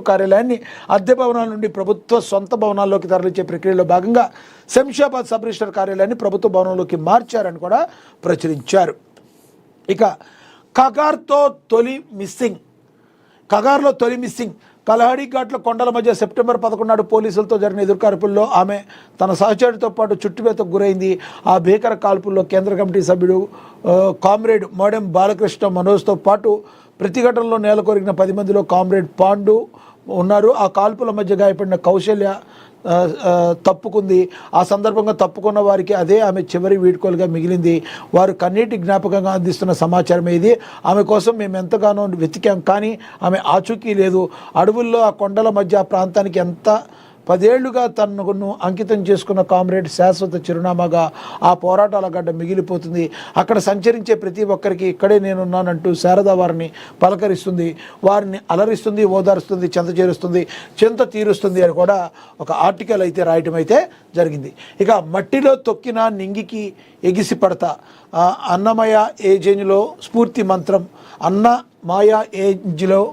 కార్యాలయాన్ని అద్దె భవనాల నుండి ప్రభుత్వ సొంత భవనాల్లోకి తరలించే ప్రక్రియలో భాగంగా శంషాబాద్ సబ్ రిజిస్టర్ కార్యాలయాన్ని ప్రభుత్వ భవనంలోకి మార్చారని కూడా ప్రచురించారు. ఇక కగార్లో తొలి మిస్సింగ్ కలహడి ఘాట్ల కొండల మధ్య సెప్టెంబర్ 11 నాడు పోలీసులతో జరిగిన ఎదురుకాల్పుల్లో ఆమె తన సహచరుడితో పాటు చుట్టువేతకు గురైంది. ఆ భీకర కాల్పుల్లో కేంద్ర కమిటీ సభ్యుడు కామ్రేడ్ మోడెం బాలకృష్ణ మనోజ్తో పాటు ప్రతిఘటనలో నేలకొరిగిన 10 మందిలో కామ్రేడ్ పాండు ఉన్నారు. ఆ కాల్పుల మధ్య గాయపడిన కౌశల్య తప్పుకుంది. ఆ సందర్భంగా తప్పుకున్న వారికి అదే ఆమె చివరి వీడ్కోలుగా మిగిలింది. వారు కన్నీటి జ్ఞాపకంగా అందిస్తున్న సమాచారమే ఇది. ఆమె కోసం మేము ఎంతగానో వెతికాం, కానీ ఆమె ఆచూకీ లేదు. అడవుల్లో ఆ కొండల మధ్య ఆ ప్రాంతానికి ఎంత 10 ఏళ్లుగా తనను అంకితం చేసుకున్న కామ్రేడ్ శాశ్వత చిరునామాగా ఆ పోరాటాల గడ్డ మిగిలిపోతుంది. అక్కడ సంచరించే ప్రతి ఒక్కరికి ఇక్కడే నేనున్నానంటూ శారద వారిని పలకరిస్తుంది, వారిని అలరిస్తుంది, ఓదారుస్తుంది, చింత తీరుస్తుంది అని కూడా ఒక ఆర్టికల్ అయితే రాయటం అయితే జరిగింది. ఇక మట్టిలో తొక్కిన నింగికి ఎగిసి పడతా అన్నమయ ఏజెన్లో స్ఫూర్తి మంత్రం, అన్నమాయ ఏజ్లో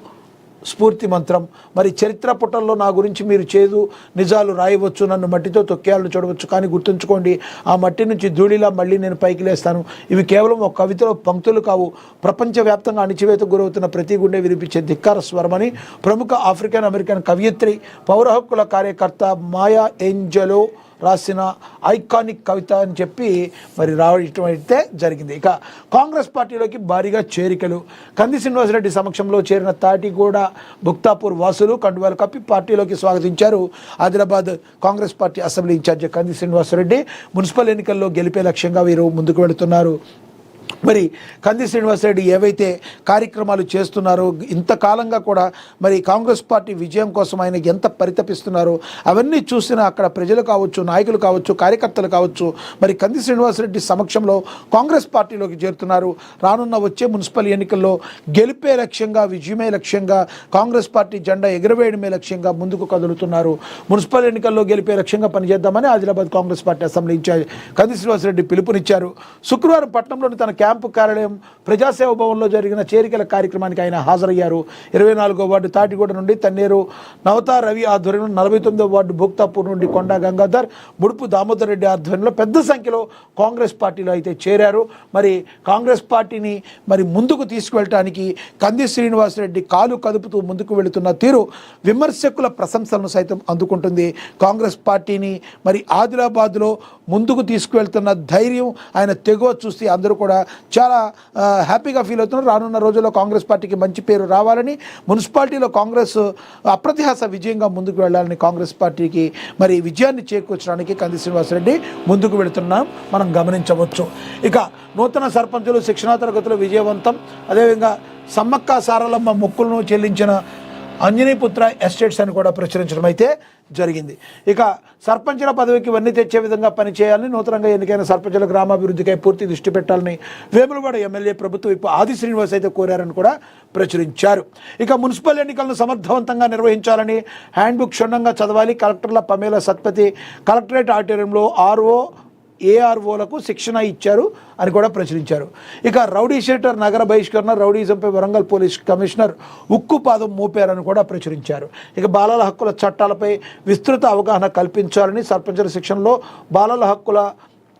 స్ఫూర్తి మంత్రం. మరి చరిత్ర పుటల్లో నా గురించి మీరు చేదు నిజాలు రాయవచ్చు, నన్ను మట్టితో తొక్కేయాలని చూడవచ్చు, కానీ గుర్తుంచుకోండి, ఆ మట్టి నుంచి ధూళిలా మళ్ళీ నేను పైకి లేస్తాను. ఇవి కేవలం ఒక కవితలో పంక్తులు కావు, ప్రపంచవ్యాప్తంగా అణిచివేతకు గురవుతున్న ప్రతి గుండె వినిపించే ధిక్కార స్వరమని ప్రముఖ ఆఫ్రికన్ అమెరికన్ కవయిత్రి, పౌర హక్కుల కార్యకర్త మాయా ఏంజలో రాసిన ఐకానిక్ కవిత అని చెప్పి మరి రావడం అయితే జరిగింది. ఇక కాంగ్రెస్ పార్టీలోకి భారీగా చేరికలు. కంది శ్రీనివాసరెడ్డి సమక్షంలో చేరిన తాటిగూడ భుక్తాపూర్ వాసులు కండువాలు కప్పి పార్టీలోకి స్వాగతించారు. Adilabad Congress party assembly in charge Kandi Srinivasa Reddy municipal ఎన్నికల్లో గెలిపే లక్ష్యంగా వీరు ముందుకు వెళుతున్నారు. మరి కంది శ్రీనివాసరెడ్డి ఏవైతే కార్యక్రమాలు చేస్తున్నారో, ఇంతకాలంగా కూడా మరి కాంగ్రెస్ పార్టీ విజయం కోసం ఆయన ఎంత పరితపిస్తున్నారో అవన్నీ చూసినా అక్కడ ప్రజలు కావచ్చు, నాయకులు కావచ్చు, కార్యకర్తలు కావచ్చు, మరి కంది శ్రీనివాసరెడ్డి సమక్షంలో కాంగ్రెస్ పార్టీలోకి చేరుతున్నారు. రానున్న వచ్చే మున్సిపల్ ఎన్నికల్లో గెలిపే లక్ష్యంగా, విజయమే లక్ష్యంగా, కాంగ్రెస్ పార్టీ జెండా ఎగురవేయడమే లక్ష్యంగా ముందుకు కదులుతున్నారు. మున్సిపల్ ఎన్నికల్లో గెలిపే లక్ష్యంగా పనిచేద్దామని Adilabad Congress party assembly in charge Kandi Srinivasa Reddy పిలుపునిచ్చారు. శుక్రవారం పట్టణంలోని తన క్యాంపు కార్యాలయం ప్రజాసేవ భవన్లో జరిగిన చేరికల కార్యక్రమానికి ఆయన హాజరయ్యారు. 24వ వార్డు తాటిగూడ నుండి తన్నేరు నవతా రవి ఆధ్వర్యంలో, 49వ వార్డు భుక్తాపూర్ నుండి కొండా గంగాధర్, ముడుపు దామోదర్ రెడ్డి ఆధ్వర్యంలో పెద్ద సంఖ్యలో కాంగ్రెస్ పార్టీలో అయితే చేరారు. మరి కాంగ్రెస్ పార్టీని మరి ముందుకు తీసుకువెళ్ళటానికి కంది శ్రీనివాసరెడ్డి కాలు కదుపుతూ ముందుకు వెళుతున్న తీరు విమర్శకుల ప్రశంసలను సైతం అందుకుంటుంది. కాంగ్రెస్ పార్టీని మరి ఆదిలాబాద్లో ముందుకు తీసుకువెళ్తున్న ధైర్యం, ఆయన తెగువ చూసి అందరూ కూడా చాలా హ్యాపీగా ఫీల్ అవుతున్నారు. రానున్న రోజుల్లో కాంగ్రెస్ పార్టీకి మంచి పేరు రావాలని, మున్సిపాలిటీలో కాంగ్రెస్ అప్రతిహాస విజయంగా ముందుకు వెళ్ళాలని, కాంగ్రెస్ పార్టీకి మరి విజయాన్ని చేకూర్చడానికి కంది శ్రీనివాసరెడ్డి ముందుకు వెళుతున్నాం మనం గమనించవచ్చు. ఇక నూతన సర్పంచులు శిక్షణా తరగతులు విజయవంతం. అదేవిధంగా సమ్మక్క సారలమ్మ మొక్కులను చెల్లించిన అంజనీపుత్ర ఎస్టేట్స్ అని కూడా ప్రచురించడం అయితే జరిగింది. ఇక సర్పంచుల పదవికి వన్నీ తెచ్చే విధంగా పనిచేయాలని, నూతనంగా ఎన్నికైన సర్పంచుల గ్రామాభివృద్ధికై పూర్తి దృష్టి పెట్టాలని వేములవాడ ఎమ్మెల్యే ప్రభుత్వ విప్ ఆది శ్రీనివాస్ అయితే కోరారని కూడా ప్రచురించారు. ఇక మున్సిపల్ ఎన్నికలను సమర్థవంతంగా నిర్వహించాలని, హ్యాండ్బుక్ క్షుణ్ణంగా చదవాలి. కలెక్టర్ల పమేల సత్పతి కలెక్టరేట్ ఆడిటోరియంలో ఏఆర్ఓలకు శిక్షణ ఇచ్చారు అని కూడా ప్రచురించారు. ఇక రౌడీ షీటర్ నగర బహిష్కరణ, రౌడీజంపై వరంగల్ పోలీస్ కమిషనర్ ఉక్కుపాదం మోపారని కూడా ప్రచురించారు. ఇక బాలల హక్కుల చట్టాలపై విస్తృత అవగాహన కల్పించాలని, సర్పంచుల శిక్షణలో బాలల హక్కుల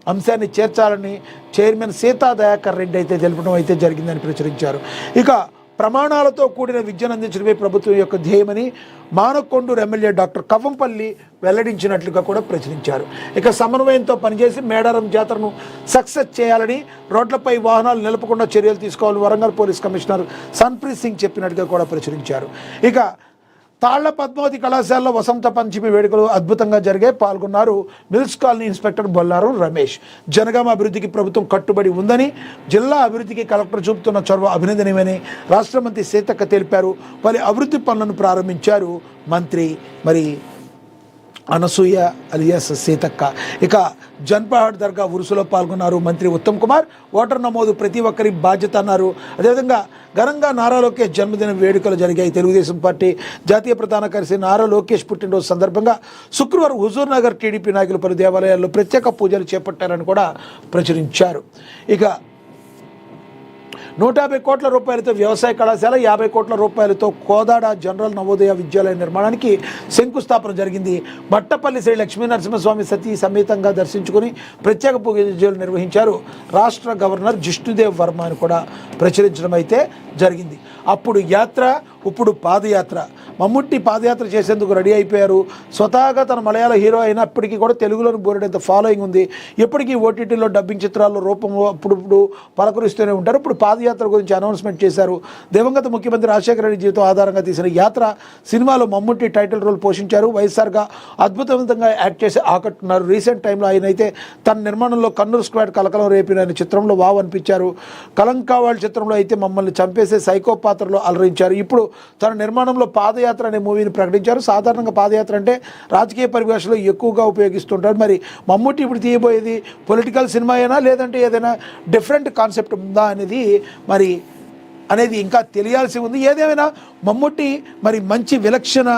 అంశాన్ని చేర్చాలని చైర్మన్ సీతా దయాకర్ రెడ్డి అయితే తెలపడం అయితే జరిగిందని ప్రచురించారు. ఇక ప్రమాణాలతో కూడిన విద్యను అందించడమే ప్రభుత్వం యొక్క ధ్యేయమని మానకొండూరు ఎమ్మెల్యే డాక్టర్ కవ్వంపల్లి వెల్లడించినట్లుగా కూడా ప్రచురించారు. ఇక సమన్వయంతో పనిచేసి మేడారం జాతరను సక్సెస్ చేయాలని, రోడ్లపై వాహనాలు నిలపకుండా చర్యలు తీసుకోవాలని వరంగల్ పోలీస్ కమిషనర్ సన్ప్రీత్ సింగ్ చెప్పినట్టుగా కూడా ప్రచురించారు. ఇక తాళ్ల పద్మావతి కళాశాలలో వసంత పంచమి వేడుకలు అద్భుతంగా జరిగాయి. పాల్గొన్నారు mills colony inspector Bollaram Ramesh. Jangaon అభివృద్ధికి ప్రభుత్వం కట్టుబడి ఉందని, జిల్లా అభివృద్ధికి కలెక్టర్ చూపుతున్న చొరవ అభినందనీయమని రాష్ట్ర మంత్రి సీతక్క తెలిపారు. పలు అభివృద్ధి పనులను ప్రారంభించారు మంత్రి మరి అనసూయ అలియాస్ సీతక్క. ఇక జన్పహాడ్ దర్గా ఉరుసులో పాల్గొన్నారు మంత్రి ఉత్తమ్ కుమార్. ఓటర్ నమోదు ప్రతి ఒక్కరి బాధ్యత అన్నారు. అదేవిధంగా ఘనంగా నారా లోకేష్ జన్మదిన వేడుకలు జరిగాయి. తెలుగుదేశం పార్టీ జాతీయ ప్రధాన కార్యదర్శి నారా లోకేష్ పుట్టినరోజు సందర్భంగా శుక్రవారం హుజూర్ నగర్ టీడీపీ నాయకులు పలు దేవాలయాల్లో ప్రత్యేక పూజలు చేపట్టారని కూడా ప్రచురించారు. ఇక 150 కోట్ల రూపాయలతో వ్యవసాయ కళాశాల, 50 కోట్ల రూపాయలతో కోదాడ జనరల్ నవోదయ విద్యాలయ నిర్మాణానికి శంకుస్థాపన జరిగింది. బట్టపల్లి శ్రీ లక్ష్మీ నరసింహస్వామి సతీ సమేతంగా దర్శించుకుని ప్రత్యేక పూజలు నిర్వహించారు. రాష్ట్ర గవర్నర్ జిష్ణుదేవ్ వర్మ అని కూడా ప్రచురించడం అయితే జరిగింది. అప్పుడు యాత్ర, ఇప్పుడు పాదయాత్ర. మమ్ముట్టి పాదయాత్ర చేసేందుకు రెడీ అయిపోయారు. స్వతహాగా తన మలయాళ హీరో అయినప్పటికీ కూడా తెలుగులోని బోరెడంత ఫాలోయింగ్ ఉంది. ఎప్పటికీ ఓటీటీలో డబ్బింగ్ చిత్రాల్లో రూపంలో అప్పుడప్పుడు పలకరిస్తూనే ఉంటారు. ఇప్పుడు పాదయాత్ర గురించి అనౌన్స్మెంట్ చేశారు. దివంగత ముఖ్యమంత్రి రాజశేఖర రెడ్డి జీవితం ఆధారంగా తీసిన యాత్ర సినిమాలో మమ్ముట్టి టైటిల్ రోల్ పోషించారు. వైఎస్ఆర్గా అద్భుతవంతంగా యాక్ట్ చేసి ఆకట్టున్నారు. రీసెంట్ టైంలో ఆయన అయితే తన నిర్మాణంలో కన్నూరు స్క్వాడ్ కలకలం రేపిన చిత్రంలో వావ్ అనిపించారు. కలంకావాళ్ చిత్రంలో అయితే మమ్మల్ని చంపేసే సైకో పాత్రలో అలరించారు. ఇప్పుడు తన నిర్మాణంలో పాదయాత్ర అనే మూవీని ప్రకటించారు. సాధారణంగా పాదయాత్ర అంటే రాజకీయ పరిభాషలో ఎక్కువగా ఉపయోగిస్తుంటారు. మరి మమ్ముట్టి ఇప్పుడు తీయబోయేది పొలిటికల్ సినిమా అయినా లేదంటే ఏదైనా డిఫరెంట్ కాన్సెప్ట్ ఉందా అనేది ఇంకా తెలియాల్సి ఉంది. ఏదేమైనా మమ్ముట్టి మరి మంచి విలక్షణ